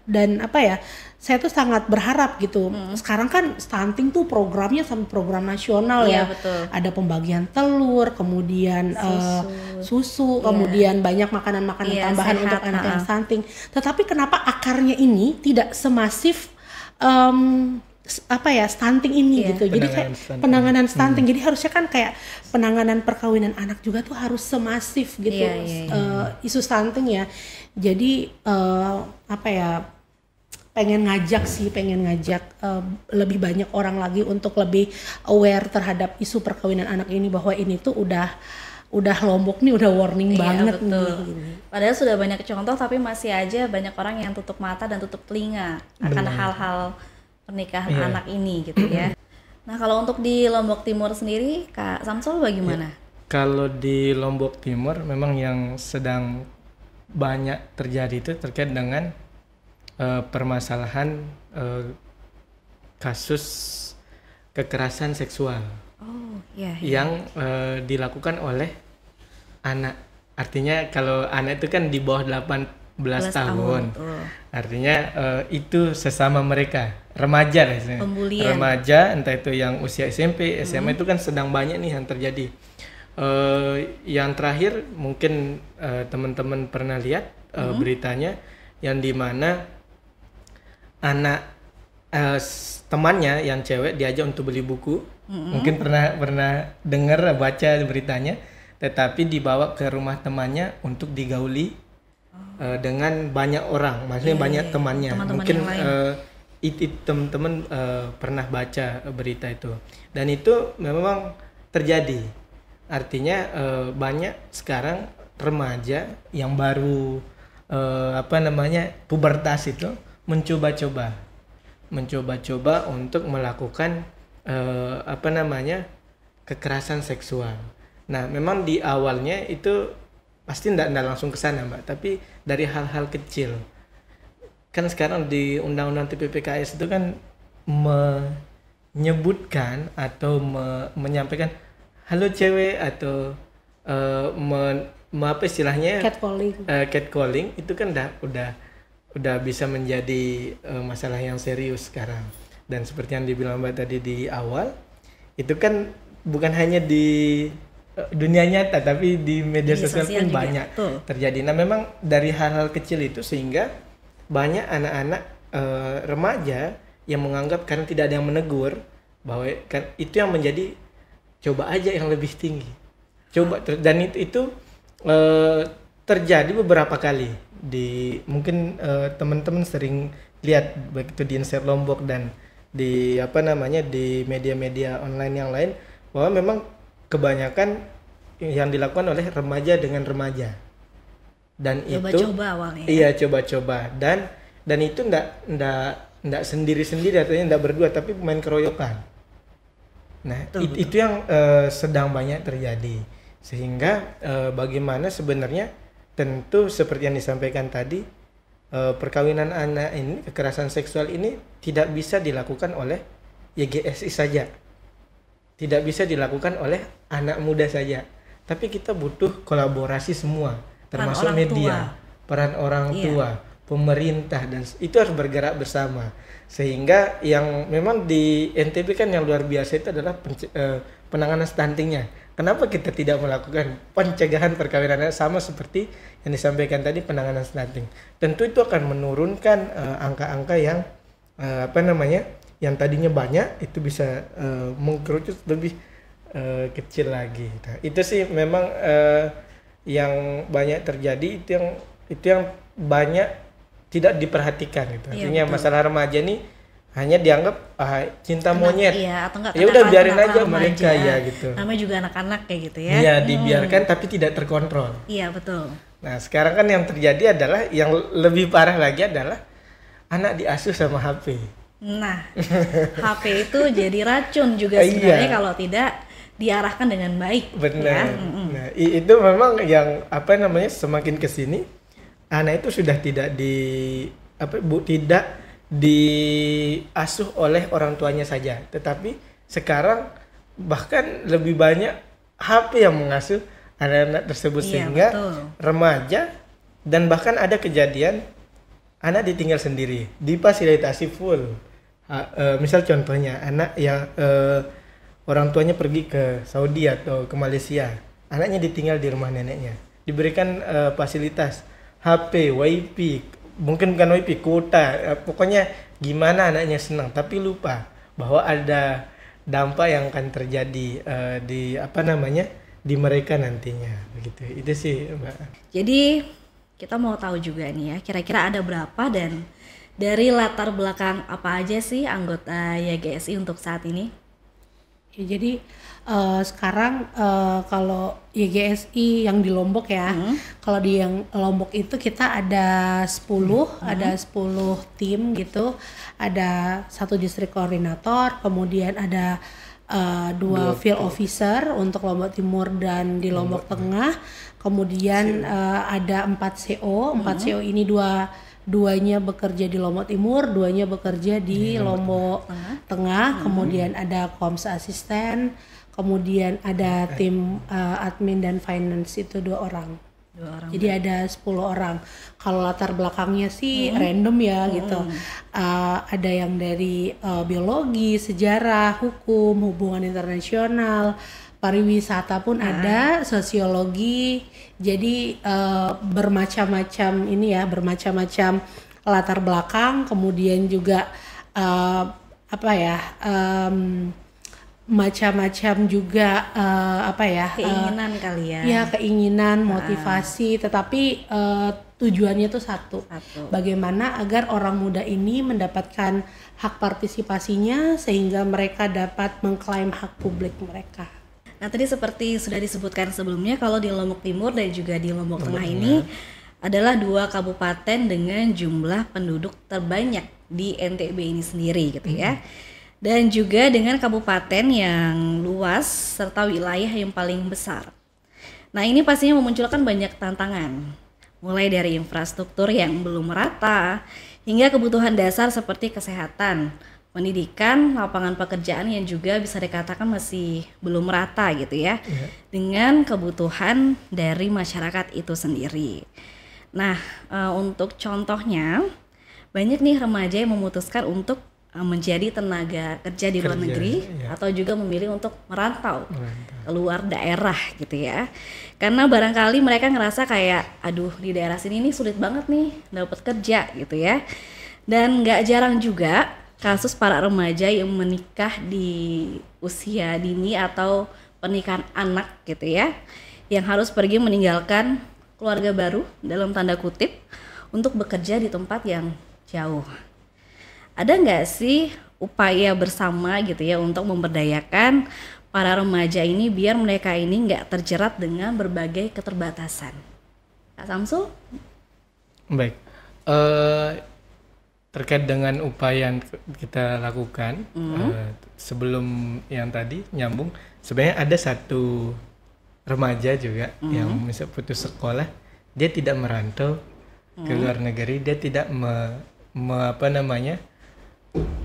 dan apa ya, saya tuh sangat berharap gitu. Sekarang kan stunting tuh programnya sampai program nasional ya. Betul. Ada pembagian telur, kemudian susu, kemudian banyak makanan-makanan tambahan sehat, untuk anak yang stunting. Tetapi kenapa akarnya ini tidak semasif apa ya, stunting ini gitu. Jadi kayak penanganan stunting. Jadi harusnya kan kayak penanganan perkawinan anak juga tuh harus semasif gitu. Isu stunting ya. Jadi apa ya, pengen ngajak lebih banyak orang lagi untuk lebih aware terhadap isu perkawinan anak ini, bahwa ini tuh udah Lombok nih udah warning banget betul. nih. Padahal sudah banyak contoh, tapi masih aja banyak orang yang tutup mata dan tutup telinga akan hal-hal pernikahan anak ini gitu ya. Nah, kalau untuk di Lombok Timur sendiri, Kak Samsul bagaimana? Kalau di Lombok Timur memang yang sedang banyak terjadi itu terkait dengan permasalahan kasus kekerasan seksual yang dilakukan oleh anak. Artinya kalau anak itu kan di bawah 18 tahun. Artinya itu sesama mereka, remaja lah istilahnya. Pembulian. Remaja, entah itu yang usia SMP, SMA itu kan sedang banyak nih yang terjadi. Yang terakhir mungkin teman-teman pernah lihat beritanya, yang dimana anak temannya yang cewek diajak untuk beli buku, mungkin pernah dengar baca beritanya, tetapi dibawa ke rumah temannya untuk digauli dengan banyak orang, maksudnya banyak temannya. Mungkin teman-teman pernah baca berita itu, dan itu memang terjadi. Artinya banyak sekarang remaja yang baru pubertas itu mencoba-coba untuk melakukan kekerasan seksual. Nah, memang di awalnya itu pasti tidak langsung ke sana, Mbak, tapi dari hal-hal kecil. Kan sekarang di Undang-Undang TPPKS itu kan menyebutkan atau menyampaikan halo cewek, atau apa istilahnya, catcalling itu kan udah bisa menjadi masalah yang serius sekarang. Dan seperti yang dibilang Mbak tadi di awal, itu kan bukan hanya di dunia nyata, tapi di media sosial pun juga banyak terjadi. Nah, memang dari hal-hal kecil itu sehingga banyak anak-anak remaja yang menganggap karena tidak ada yang menegur, bahwa kan itu yang menjadi coba aja yang lebih tinggi. Dan itu terjadi beberapa kali. Mungkin teman-teman sering lihat baik itu di Insight Lombok dan di di media-media online yang lain, bahwa memang kebanyakan yang dilakukan oleh remaja dengan remaja. Dan coba-coba awalnya. Iya, coba-coba, dan itu nggak sendiri-sendiri atau nggak berdua, tapi main keroyokan. Nah, Betul. itu yang sedang banyak terjadi. Sehingga bagaimana sebenarnya, tentu seperti yang disampaikan tadi, perkawinan anak ini, kekerasan seksual ini tidak bisa dilakukan oleh YGSI saja. Tidak bisa dilakukan oleh anak muda saja. Tapi kita butuh kolaborasi semua, termasuk Peran orang media, tua. peran orang tua, pemerintah, dan itu harus bergerak bersama. Sehingga yang memang di NTB kan yang luar biasa itu adalah penanganan stuntingnya. Kenapa kita tidak melakukan pencegahan perkawinan anak sama seperti yang disampaikan tadi, penanganan stunting? Tentu itu akan menurunkan angka-angka yang yang tadinya banyak itu bisa mengkerucut lebih kecil lagi. Nah, itu sih memang yang banyak terjadi, itu yang banyak tidak diperhatikan gitu. Artinya masalah remaja ini hanya dianggap cinta monyet. Iya, atau enggak, ya udah biarin aja mereka ya gitu. Namanya juga anak-anak kayak gitu ya. Iya, dibiarkan tapi tidak terkontrol. Iya, betul. Nah, sekarang kan yang terjadi adalah, yang lebih parah lagi adalah anak diasuh sama HP. Nah, HP itu jadi racun juga sebenarnya kalau tidak diarahkan dengan baik. Benar. Ya? Nah, itu memang yang semakin kesini anak itu sudah tidak tidak diasuh oleh orang tuanya saja, tetapi sekarang bahkan lebih banyak HP yang mengasuh anak-anak tersebut. Sehingga remaja, dan bahkan ada kejadian anak ditinggal sendiri, difasilitasi full. Misal contohnya anak yang orang tuanya pergi ke Saudi atau ke Malaysia, anaknya ditinggal di rumah neneknya, diberikan fasilitas HP, WiFi, mungkin bukan WiFi, kuota, pokoknya gimana anaknya senang, tapi lupa bahwa ada dampak yang akan terjadi di mereka nantinya, begitu. Itu sih, Mbak. Jadi kita mau tahu juga nih ya, kira-kira ada berapa dan dari latar belakang apa aja sih anggota YGSI untuk saat ini? Ya, jadi sekarang kalau YGSI yang di Lombok ya, kalau di yang Lombok itu kita ada 10 tim gitu, ada 1 distrik koordinator, kemudian ada 2 field officer untuk Lombok Timur dan di Lombok Tengah, kemudian ada 4 CO, 4 CO ini duanya bekerja di Lombok Timur, 2-nya bekerja di Lombok Tengah, kemudian ada Koms asisten, kemudian ada tim admin dan finance itu 2 orang. Jadi ada 10 orang. Kalau latar belakangnya sih random ya gitu. Ada yang dari biologi, sejarah, hukum, hubungan internasional, pariwisata pun ada, sosiologi. Jadi bermacam-macam ini ya, bermacam-macam latar belakang, kemudian juga macam-macam juga keinginan kali ya. Ya, keinginan, motivasi, tetapi tujuannya tuh satu. Bagaimana agar orang muda ini mendapatkan hak partisipasinya sehingga mereka dapat mengklaim hak publik mereka. Nah, tadi seperti sudah disebutkan sebelumnya, kalau di Lombok Timur dan juga di Lombok Tengah ini adalah 2 kabupaten dengan jumlah penduduk terbanyak di NTB ini sendiri gitu ya. Dan juga dengan kabupaten yang luas serta wilayah yang paling besar. Nah, ini pastinya memunculkan banyak tantangan. Mulai dari infrastruktur yang belum merata hingga kebutuhan dasar seperti kesehatan, pendidikan, lapangan pekerjaan yang juga bisa dikatakan masih belum merata gitu ya. Dengan kebutuhan dari masyarakat itu sendiri. Nah, untuk contohnya banyak nih remaja yang memutuskan untuk menjadi tenaga kerja di luar negeri atau juga memilih untuk merantau keluar daerah gitu ya. Karena barangkali mereka ngerasa kayak aduh di daerah sini nih sulit banget nih dapat kerja gitu ya. Dan nggak jarang juga kasus para remaja yang menikah di usia dini atau pernikahan anak gitu ya, yang harus pergi meninggalkan keluarga baru dalam tanda kutip untuk bekerja di tempat yang jauh. Ada nggak sih upaya bersama gitu ya untuk memberdayakan para remaja ini biar mereka ini nggak terjerat dengan berbagai keterbatasan? Kak Samsul? Baik, terkait dengan upaya yang kita lakukan sebelum yang tadi nyambung, sebenarnya ada satu remaja juga yang misal putus sekolah, dia tidak merantau ke luar negeri, dia tidak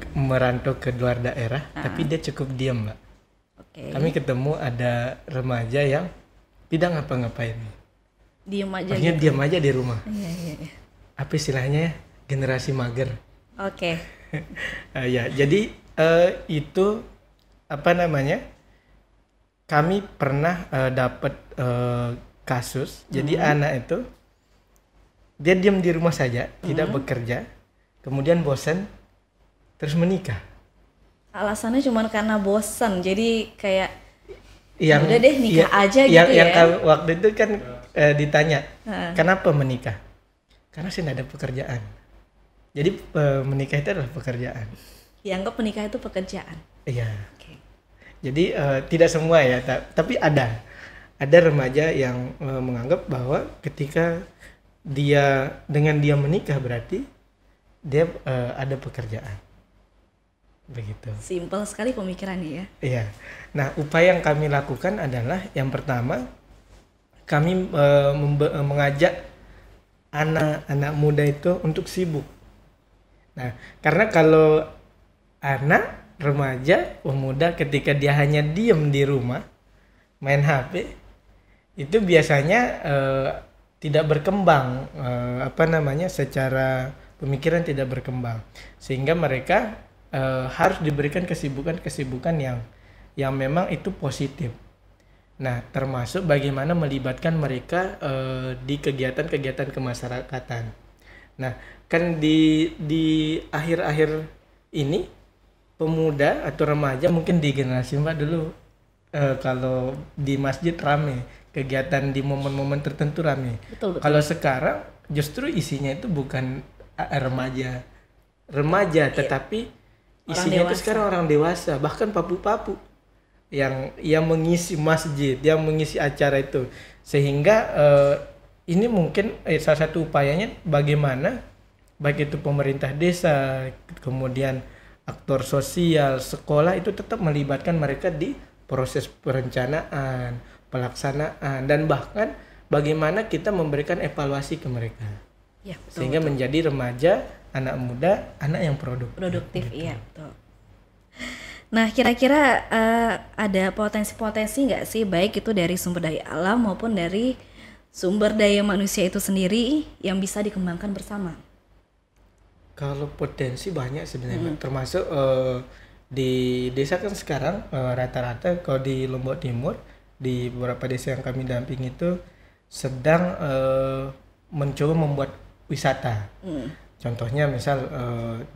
merantau ke luar daerah, tapi dia cukup diam, Mbak. Kami ketemu ada remaja yang tidak ngapa-ngapain, Diem aja. maksudnya gitu. diam aja di rumah. Iya. Apa istilahnya ya? Generasi mager. Oke. Ya, jadi itu apa namanya? Kami pernah dapat kasus. Jadi anak itu dia diam di rumah saja, tidak bekerja, kemudian bosan, terus menikah. Alasannya cuma karena bosan, jadi kayak Yang udah deh nikah aja gitu yang ya. kalau waktu itu kan ditanya, kenapa menikah? Karena saya tidak ada pekerjaan. Jadi menikah itu adalah pekerjaan. Dianggap menikah itu pekerjaan. Iya. Oke. Jadi tidak semua ya, tapi ada remaja yang menganggap bahwa ketika dengan dia menikah berarti dia ada pekerjaan. Begitu. Simpel sekali pemikirannya ya. Iya. Nah, upaya yang kami lakukan adalah yang pertama kami mengajak anak-anak muda itu untuk sibuk. Nah, karena kalau anak remaja, pemuda ketika dia hanya diem di rumah main HP, itu biasanya tidak berkembang, secara pemikiran tidak berkembang, sehingga mereka harus diberikan kesibukan yang memang itu positif. Nah, termasuk bagaimana melibatkan mereka di kegiatan-kegiatan kemasyarakatan. Nah, kan di akhir-akhir ini pemuda atau remaja mungkin di generasi Mbak dulu kalau di masjid rame, kegiatan di momen-momen tertentu rame. Betul. Kalau sekarang justru isinya itu bukan remaja, tetapi isinya itu sekarang orang dewasa, bahkan papu-papu yang mengisi masjid, yang mengisi acara itu, sehingga ini mungkin salah satu upayanya bagaimana baik itu pemerintah desa, kemudian aktor sosial, sekolah itu tetap melibatkan mereka di proses perencanaan, pelaksanaan, dan bahkan bagaimana kita memberikan evaluasi ke mereka, Ya, sehingga menjadi remaja, anak muda, anak yang produktif. Iya, betul. Nah, kira-kira ada potensi-potensi nggak sih, baik itu dari sumber daya alam maupun dari sumber daya manusia itu sendiri yang bisa dikembangkan bersama? Kalau potensi banyak sebenarnya, termasuk di desa kan sekarang rata-rata kalau di Lombok Timur, di beberapa desa yang kami dampingi itu sedang mencoba membuat wisata. Contohnya misal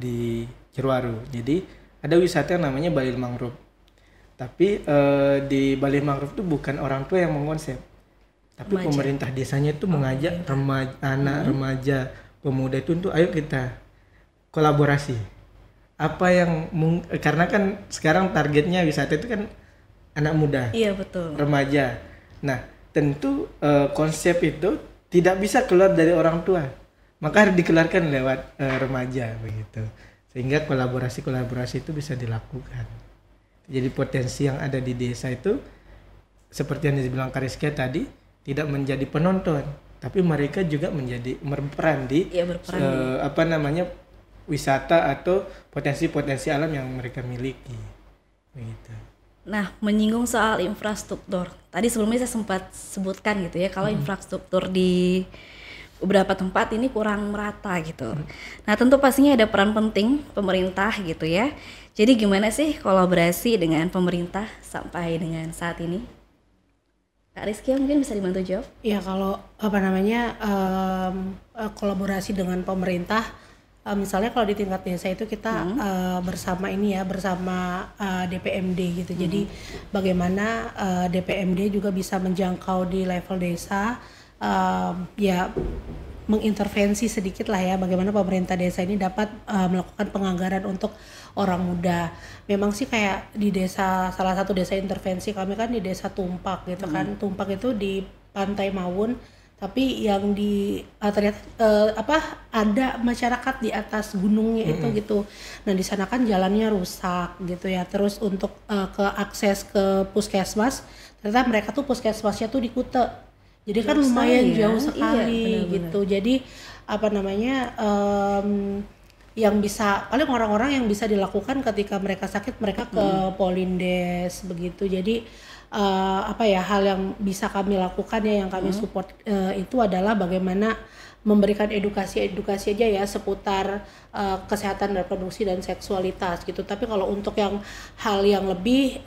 di Jeruaru, jadi ada wisata yang namanya Balil Mangrove. Tapi di Balil Mangrove itu bukan orang tua yang mengkonsep, tapi pemerintah desanya itu mengajak anak remaja, pemuda itu untuk ayo kita kolaborasi. Apa yang karena kan sekarang targetnya wisata itu kan anak muda, Iya, betul. remaja. Nah, tentu konsep itu tidak bisa keluar dari orang tua, maka harus dikeluarkan lewat remaja begitu, sehingga kolaborasi itu bisa dilakukan. Jadi potensi yang ada di desa itu seperti yang dibilang Kariska tadi, tidak menjadi penonton, tapi mereka juga menjadi berperan di wisata atau potensi-potensi alam yang mereka miliki begitu. Nah, menyinggung soal infrastruktur, tadi sebelumnya saya sempat sebutkan gitu ya, kalau infrastruktur di beberapa tempat ini kurang merata gitu. Nah, tentu pastinya ada peran penting pemerintah gitu ya. Jadi gimana sih kolaborasi dengan pemerintah sampai dengan saat ini? Kak Rizky mungkin bisa dibantu jawab? Ya, kalau kolaborasi dengan pemerintah, misalnya kalau di tingkat desa itu kita bersama DPMD gitu. Jadi bagaimana DPMD juga bisa menjangkau di level desa, mengintervensi sedikit lah ya, bagaimana pemerintah desa ini dapat melakukan penganggaran untuk orang muda. Memang sih kayak di desa, salah satu desa intervensi kami kan di desa Tumpak gitu kan. Tumpak itu di Pantai Mawun, tapi yang ternyata ada masyarakat di atas gunungnya itu gitu. Nah di sana kan jalannya rusak gitu ya. Terus untuk ke akses ke puskesmas, ternyata mereka tuh puskesmasnya tuh di Kuta. Jadi kan lumayan jauh sekali gitu. Jadi yang bisa paling orang-orang yang bisa dilakukan ketika mereka sakit, mereka ke Polindes begitu. Jadi hal yang bisa kami lakukan ya, yang kami support itu adalah bagaimana memberikan edukasi aja ya seputar kesehatan reproduksi dan seksualitas gitu. Tapi kalau untuk yang hal yang lebih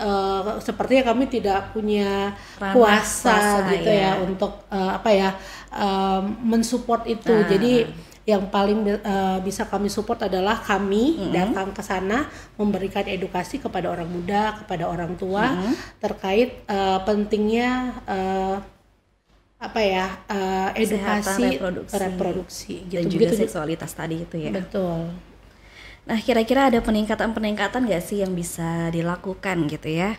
sepertinya kami tidak punya kuasa gitu ya untuk mensupport itu. Jadi yang paling bisa kami support adalah kami datang ke sana memberikan edukasi kepada orang muda, kepada orang tua terkait pentingnya edukasi reproduksi gitu. Dan juga seksualitas tadi itu ya. Betul. Nah, kira-kira ada peningkatan nggak sih yang bisa dilakukan gitu ya?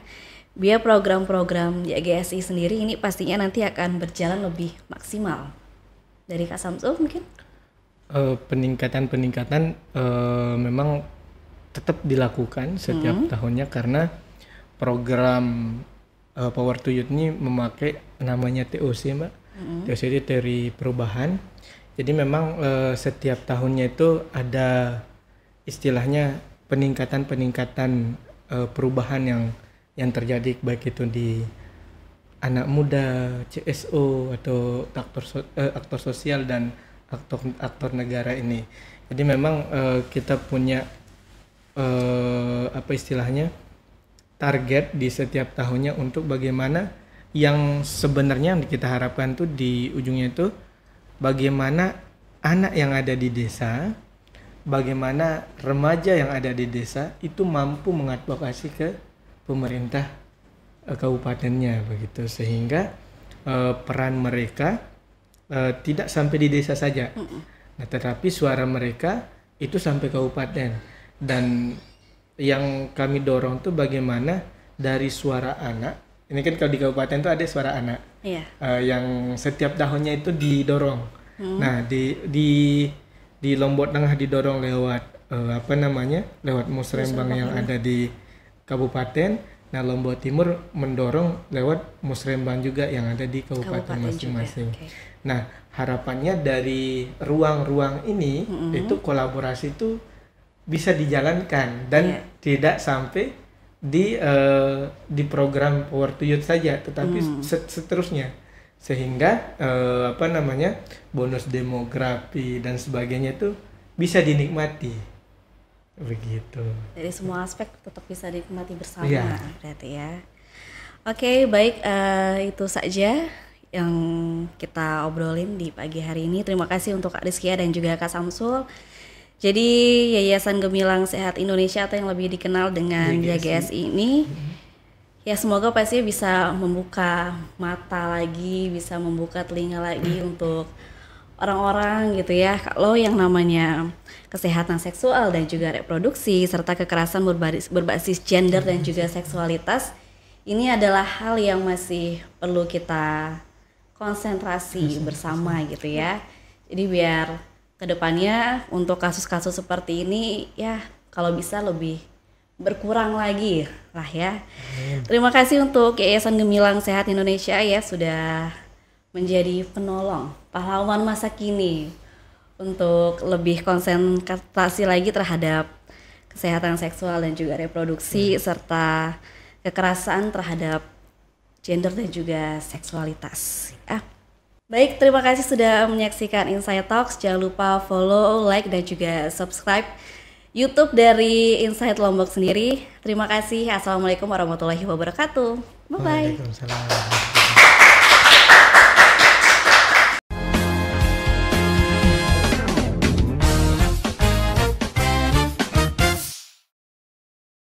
Biar program-program YGSI sendiri ini pastinya nanti akan berjalan lebih maksimal. Dari Kak Samsul mungkin? Peningkatan memang tetap dilakukan setiap tahunnya, karena program Power to Youth ini memakai namanya TOC, Mbak. TOC itu teori perubahan. Jadi memang setiap tahunnya itu ada istilahnya peningkatan perubahan yang terjadi, baik itu di anak muda, CSO atau aktor sosial dan aktor negara ini. Jadi memang kita punya target di setiap tahunnya untuk bagaimana yang sebenarnya yang kita harapkan tuh di ujungnya itu bagaimana anak yang ada di desa, bagaimana remaja yang ada di desa itu mampu mengadvokasi ke pemerintah kabupatennya begitu, sehingga peran mereka tidak sampai di desa saja, nah tetapi suara mereka itu sampai kabupaten. Dan yang kami dorong tuh bagaimana dari suara anak, ini kan kalau di kabupaten tuh ada suara anak, yang setiap tahunnya itu didorong. Nah di Lombok Tengah didorong lewat lewat musrembang yang ada di kabupaten. Nah Lombok Timur mendorong lewat musrembang juga yang ada di kabupaten masing-masing. Nah harapannya dari ruang-ruang ini itu kolaborasi itu bisa dijalankan dan tidak sampai di program Power to Youth saja, tetapi seterusnya, sehingga bonus demografi dan sebagainya itu bisa dinikmati begitu. Dari semua aspek tetap bisa dinikmati bersama berarti ya. Oke, baik, itu saja yang kita obrolin di pagi hari ini. Terima kasih untuk Kak Rizkia dan juga Kak Samsul. Jadi Yayasan Gemilang Sehat Indonesia atau yang lebih dikenal dengan YGSI ini ya semoga pasti bisa membuka mata lagi, bisa membuka telinga lagi untuk orang-orang gitu ya, kalau yang namanya kesehatan seksual dan juga reproduksi serta kekerasan berbasis gender dan juga seksualitas ini adalah hal yang masih perlu kita konsentrasi bersama gitu ya. Jadi biar kedepannya untuk kasus-kasus seperti ini ya kalau bisa lebih berkurang lagi lah ya. Terima kasih untuk Yayasan Gemilang Sehat Indonesia ya sudah menjadi penolong pahlawan masa kini untuk lebih konsentrasi lagi terhadap kesehatan seksual dan juga reproduksi serta kekerasan terhadap gender dan juga seksualitas. Baik, terima kasih sudah menyaksikan Insight Talks. Jangan lupa follow, like, dan juga subscribe YouTube dari Insight Lombok sendiri. Terima kasih. Assalamualaikum warahmatullahi wabarakatuh. Bye-bye. Waalaikumsalam.